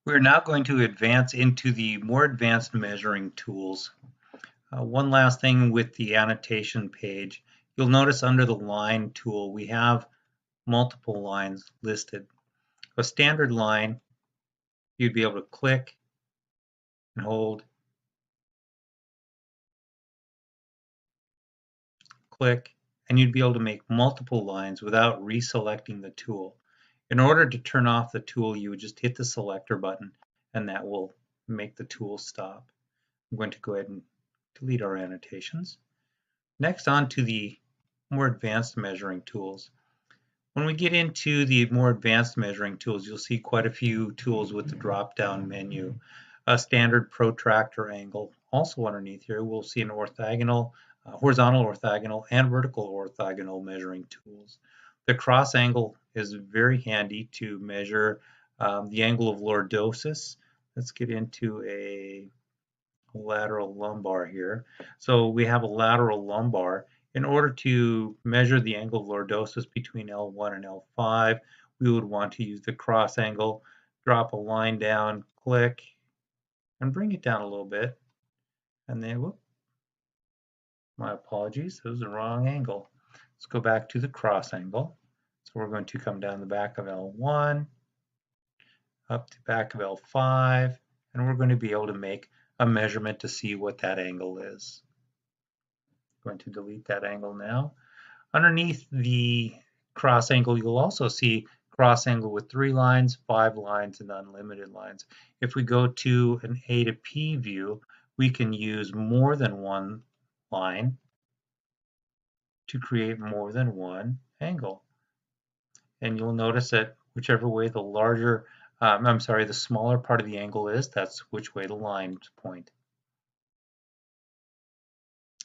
We're now going to advance into the more advanced measuring tools. One last thing with the annotation page, you'll notice under the line tool we have multiple lines listed. A standard line, you'd be able to click and hold, click, and you'd be able to make multiple lines without reselecting the tool. In order to turn off the tool, you would just hit the selector button and that will make the tool stop. I'm going to go ahead and delete our annotations. Next, on to the more advanced measuring tools. When we get into the more advanced measuring tools, you'll see quite a few tools with the drop-down menu. A standard protractor angle. Also underneath here, we'll see an orthogonal, horizontal orthogonal, and vertical orthogonal measuring tools. The cross angle is very handy to measure the angle of lordosis. Let's get into a lateral lumbar here. So we have a lateral lumbar. In order to measure the angle of lordosis between L1 and L5, we would want to use the cross angle, drop a line down, click, and bring it down a little bit. And then, whoop, my apologies, it was the wrong angle. Let's go back to the cross angle. So we're going to come down the back of L1, up to back of L5, and we're going to be able to make a measurement to see what that angle is. I'm going to delete that angle now. Underneath the cross angle, you'll also see cross angle with 3 lines, 5 lines, and unlimited lines. If we go to an A to P view, we can use more than one line to create more than one angle. And you'll notice that whichever way the the smaller part of the angle is, that's which way the lines point.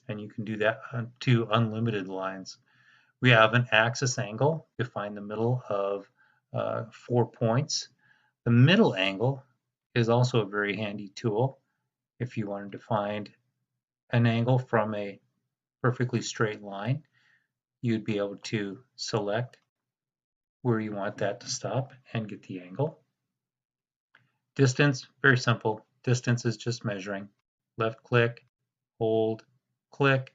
And you can do that to unlimited lines. We have an axis angle to find the middle of 4 points. The middle angle is also a very handy tool if you wanted to find an angle from a perfectly straight line. You'd be able to select where you want that to stop and get the angle. Distance, very simple. Distance is just measuring. Left click, hold, click,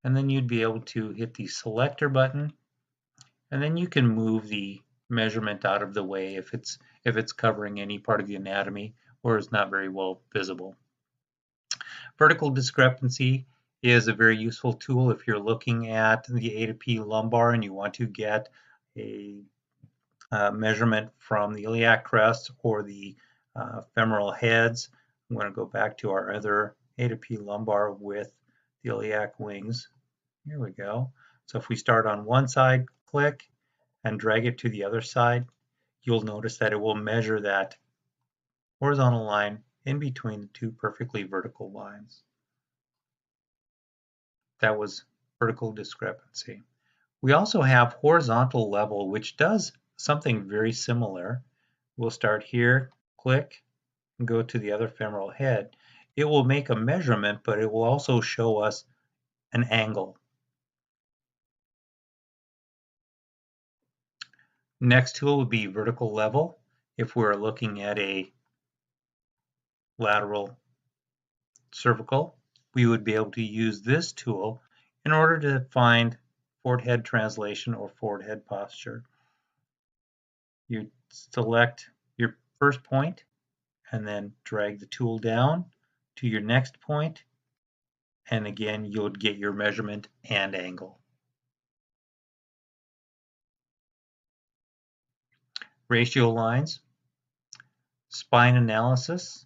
and then you'd be able to hit the selector button, and then you can move the measurement out of the way if it's covering any part of the anatomy or is not very well visible. Vertical discrepancy is a very useful tool if you're looking at the A to P lumbar and you want to get a measurement from the iliac crest or the femoral heads. I'm going to go back to our other A to P lumbar with the iliac wings. Here we go. So if we start on one side, click, and drag it to the other side, you'll notice that it will measure that horizontal line in between the two perfectly vertical lines. That was vertical discrepancy. We also have horizontal level, which does something very similar. We'll start here, click, and go to the other femoral head. It will make a measurement, but it will also show us an angle. Next tool would be vertical level. If we're looking at a lateral cervical, we would be able to use this tool in order to find forward head translation or forward head posture. You select your first point and then drag the tool down to your next point, and again you'll get your measurement and angle. Ratio lines, spine analysis,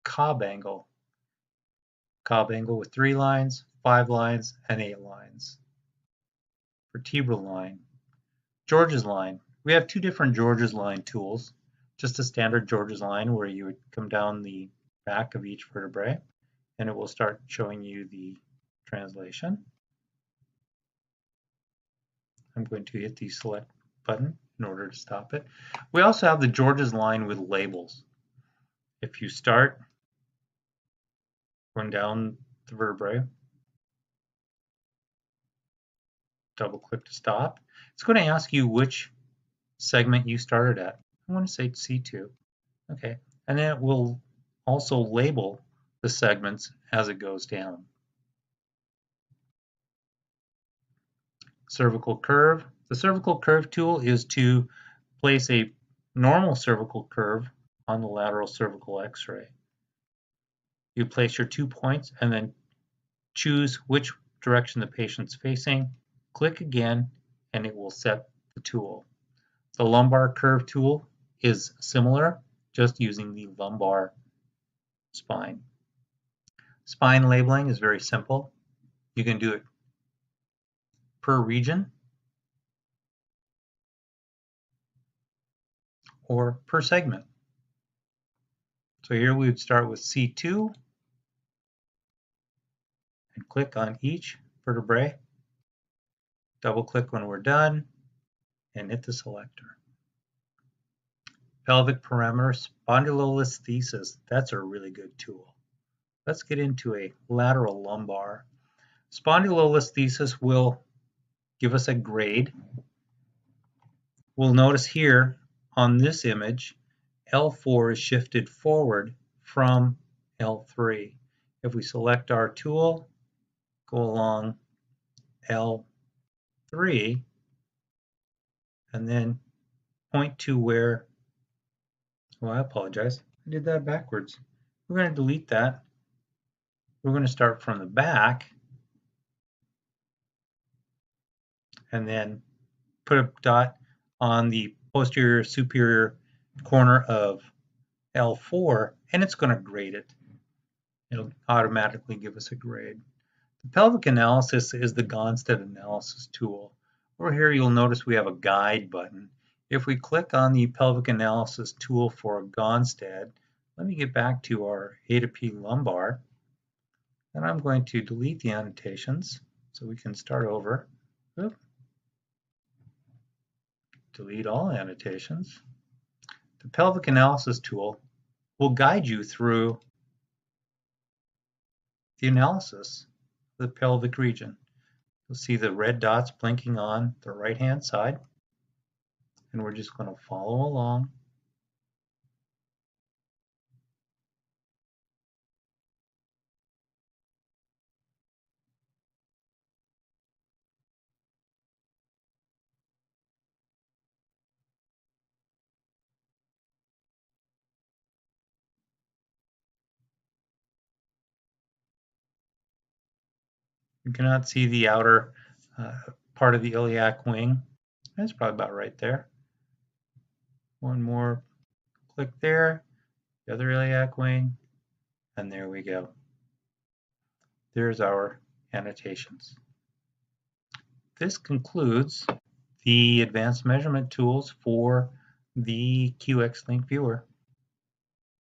Cobb angle. Cobb angle with 3 lines, 5 lines, and 8 lines. Vertebral line. George's line. We have 2 different George's line tools. Just a standard George's line where you would come down the back of each vertebrae and it will start showing you the translation. I'm going to hit the select button in order to stop it. We also have the George's line with labels. If you start going down the vertebrae, double click to stop, it's going to ask you which segment you started at. I want to say C2. Okay, and then it will also label the segments as it goes down. Cervical curve. The cervical curve tool is to place a normal cervical curve on the lateral cervical x-ray. You place your 2 points and then choose which direction the patient's facing, click again, and it will set the tool. The lumbar curve tool is similar, just using the lumbar spine. Spine labeling is very simple. You can do it per region or per segment. So here we would start with C2 and click on each vertebrae, double click when we're done, and hit the selector. Pelvic parameter spondylolisthesis, that's a really good tool. Let's get into a lateral lumbar. Spondylolisthesis will give us a grade. We'll notice here on this image, L4 is shifted forward from L3. If we select our tool, go along L3, and then point to where, well, I apologize, I did that backwards. We're going to delete that. We're going to start from the back and then put a dot on the posterior superior corner of L4, and it's going to grade it. It'll automatically give us a grade. The pelvic analysis is the Gonstead analysis tool. Over here you'll notice we have a guide button. If we click on the pelvic analysis tool for Gonstead, let me get back to our A to P lumbar, and I'm going to delete the annotations so we can start over. Oop. Delete all annotations. The pelvic analysis tool will guide you through the analysis of the pelvic region. You'll see the red dots blinking on the right-hand side, and we're just going to follow along. You cannot see the outer part of the iliac wing. That's probably about right there. One more click there, the other iliac wing, and there we go. There's our annotations. This concludes the advanced measurement tools for the Qxlink viewer.